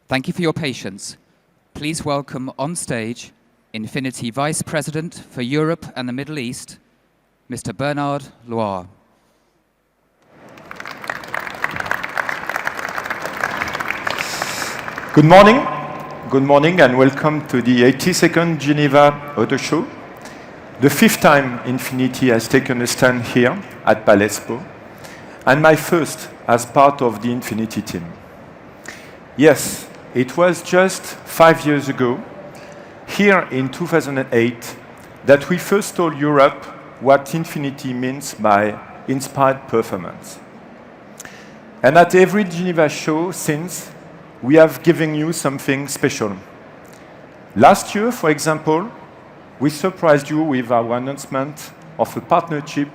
Thank you for your patience. Please welcome on stage Infiniti Vice President for Europe and the Middle East, Mr. Bernard Loire. Good morning. Good morning and welcome to the 82nd Geneva Auto Show. The fifth time Infiniti has taken a stand here at Palespo, and my first as part of the Infiniti team. Yes, it was just 5 years ago, here in 2008, that we first told Europe what Infiniti means by inspired performance. And at every Geneva show since, we have given you something special. Last year, for example, we surprised you with our announcement of a partnership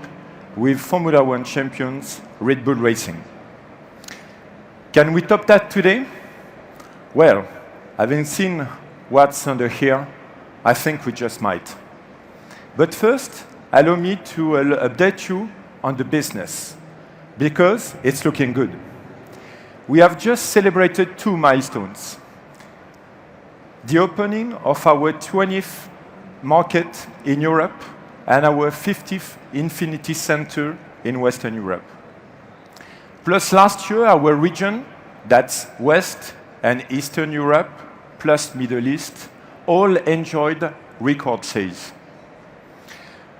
with Formula One champions Red Bull Racing. Can we top that today? Well, having seen what's under here, I think we just might. But first, allow me to update you on the business, because it's looking good. We have just celebrated 2 milestones. The opening of our 20th market in Europe and our 50th Infiniti Center in Western Europe. Plus last year, our region, that's West and Eastern Europe, plus Middle East, all enjoyed record sales.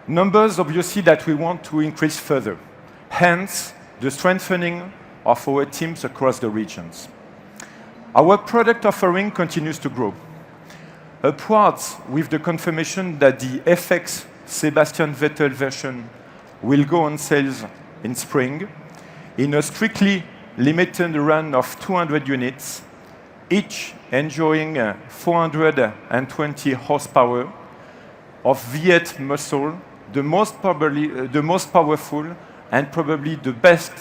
Numbers obviously that we want to increase further, hence the strengthening of our teams across the regions. Our product offering continues to grow, upwards with the confirmation that the FX Sebastian Vettel version will go on sales in spring in a strictly limited run of 200 units, each enjoying 420 horsepower of V8 muscle, the most powerful and probably the best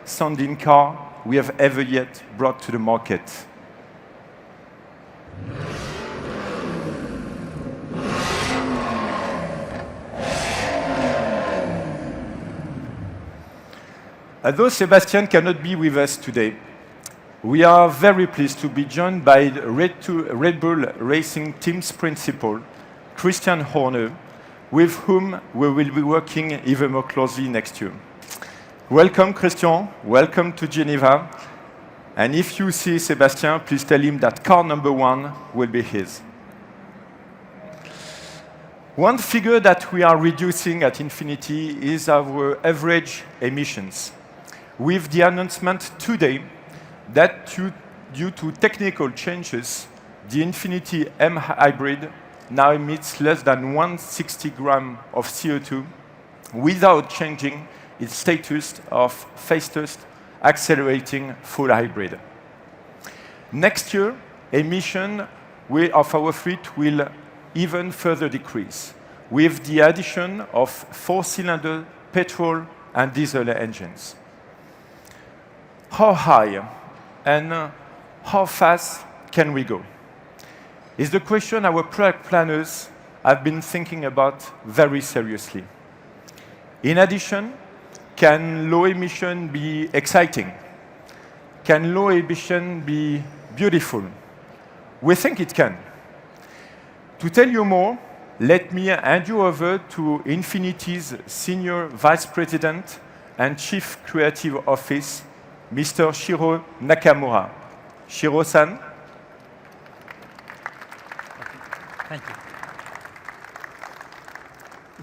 sounding car we have ever yet brought to the market. Although Sebastian cannot be with us today, we are very pleased to be joined by Red Bull Racing Team's principal, Christian Horner, with whom we will be working even more closely next year. Welcome, Christian. Welcome to Geneva. And if you see Sebastian, please tell him that car number 1 will be his. One figure that we are reducing at Infiniti is our average emissions, with the announcement today that due to technical changes, the Infiniti M Hybrid now emits less than 160 grams of CO2 without changing its status of fastest accelerating full hybrid. Next year, emission of our fleet will even further decrease with the addition of 4-cylinder petrol and diesel engines. How high and how fast can we go? Is the question our product planners have been thinking about very seriously. In addition, can low emission be exciting? Can low emission be beautiful? We think it can. To tell you more, let me hand you over to Infiniti's Senior Vice President and Chief Creative Officer, Mr. Shiro Nakamura. Shiro-san. Thank you.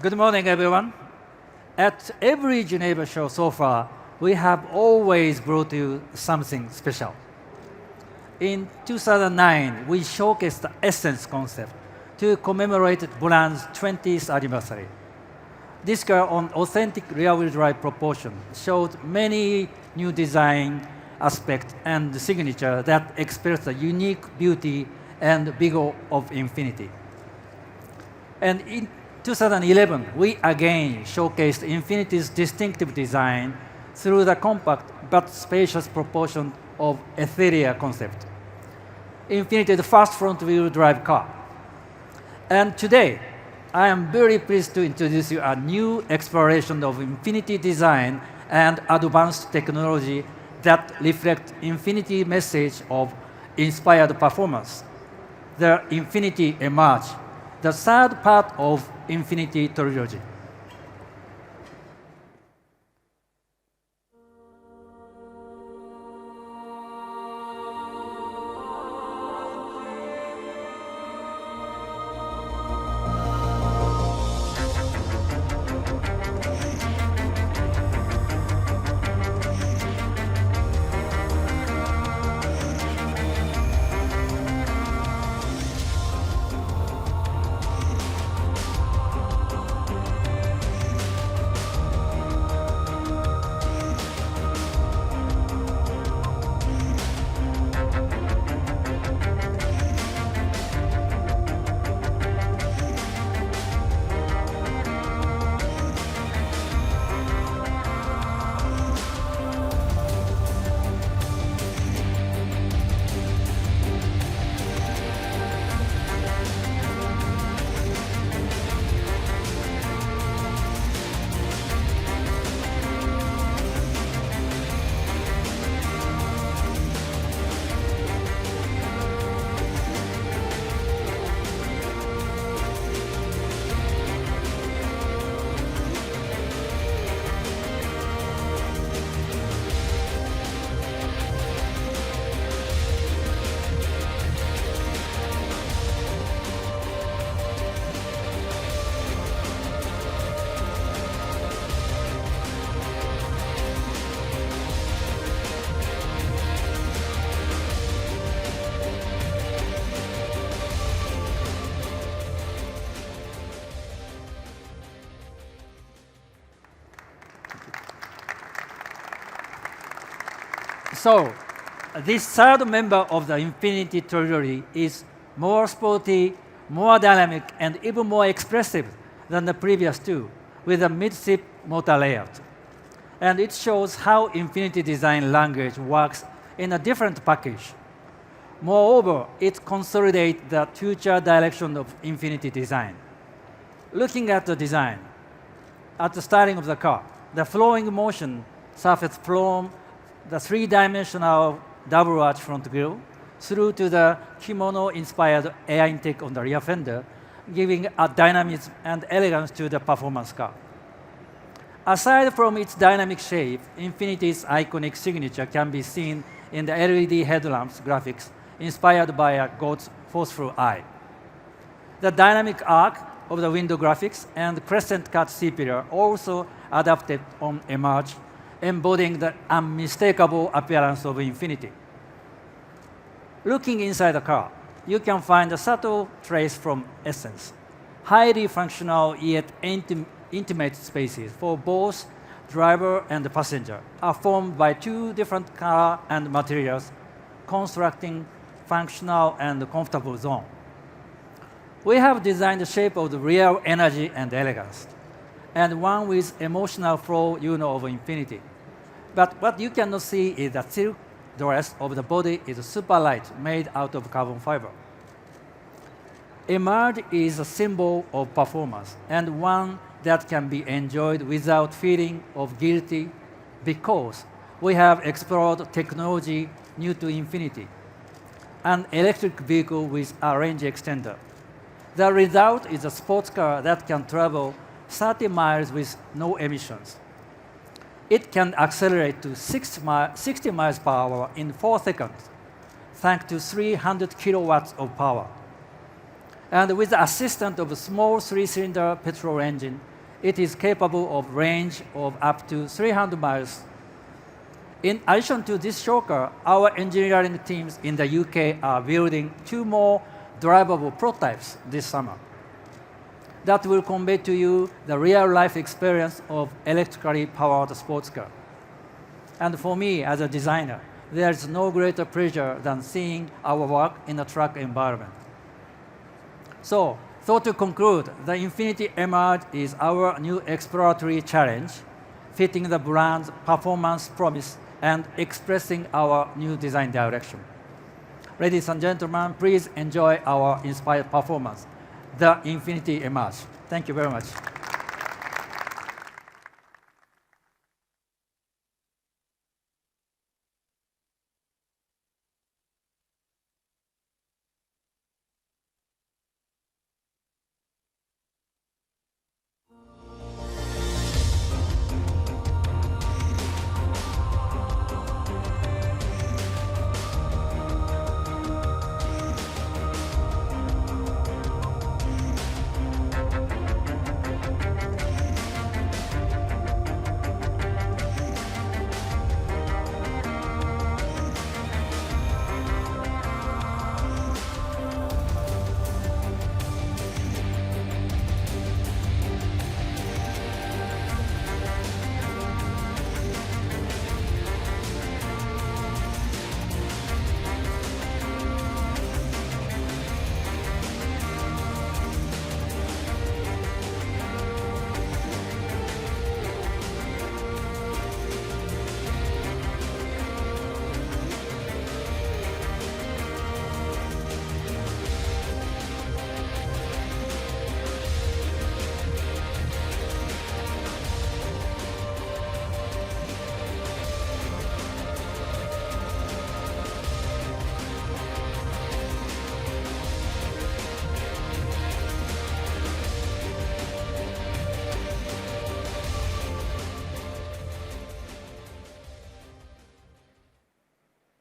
Good morning, everyone. At every Geneva show so far, we have always brought you something special. In 2009, we showcased the Essence concept to commemorate the brand's 20th anniversary. This car on authentic rear-wheel drive propulsion showed many new design aspects and signature that express the unique beauty and vigor of Infiniti. And in 2011, we again showcased Infiniti's distinctive design through the compact but spacious propulsion of Ethereal concept, Infiniti's first front-wheel drive car. And today, I am very pleased to introduce you a new exploration of Infiniti design and advanced technology that reflect Infiniti message of inspired performance, the Infiniti EMERG, the third part of Infiniti trilogy. So, this third member of the Infiniti trilogy is more sporty, more dynamic, and even more expressive than the previous two, with a mid-ship motor layout. And it shows how Infiniti design language works in a different package. Moreover, it consolidates the future direction of Infiniti design. Looking at the design, at the starting of the car, the flowing motion surface from the three-dimensional double arch front grille through to the kimono-inspired air intake on the rear fender, giving a dynamism and elegance to the performance car. Aside from its dynamic shape, Infiniti's iconic signature can be seen in the LED headlamps graphics inspired by a goat's forceful eye. The dynamic arc of the window graphics and crescent-cut C-pillar also adapted on EMERG, embodying the unmistakable appearance of Infiniti. Looking inside the car, you can find a subtle trace from Essence. Highly functional yet intimate spaces for both driver and passenger are formed by two different color and materials, constructing functional and comfortable zone. We have designed the shape of the real energy and elegance, and one with emotional flow of Infiniti. But what you cannot see is the silk dress of the body is super light, made out of carbon fiber. EMERG is a symbol of performance, and one that can be enjoyed without feeling of guilty, because we have explored technology new to Infiniti, an electric vehicle with a range extender. The result is a sports car that can travel 30 miles with no emissions. It can accelerate to 60 miles per hour in 4 seconds, thanks to 300 kilowatts of power. And with the assistance of a small 3-cylinder petrol engine, it is capable of range of up to 300 miles. In addition to this show car, our engineering teams in the UK are building 2 more drivable prototypes this summer that will convey to you the real-life experience of electrically powered sports car. And for me, as a designer, there is no greater pleasure than seeing our work in a truck environment. So to conclude, the Infiniti EMERG is our new exploratory challenge, fitting the brand's performance promise and expressing our new design direction. Ladies and gentlemen, please enjoy our inspired performance, the Infiniti EMERG. Thank you very much.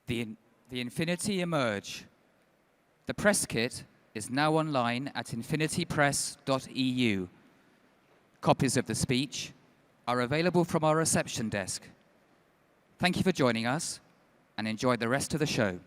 The Infiniti EMERG-E. The press kit is now online at infinitypress.eu. Copies of the speech are available from our reception desk. Thank you for joining us, and enjoy the rest of the show.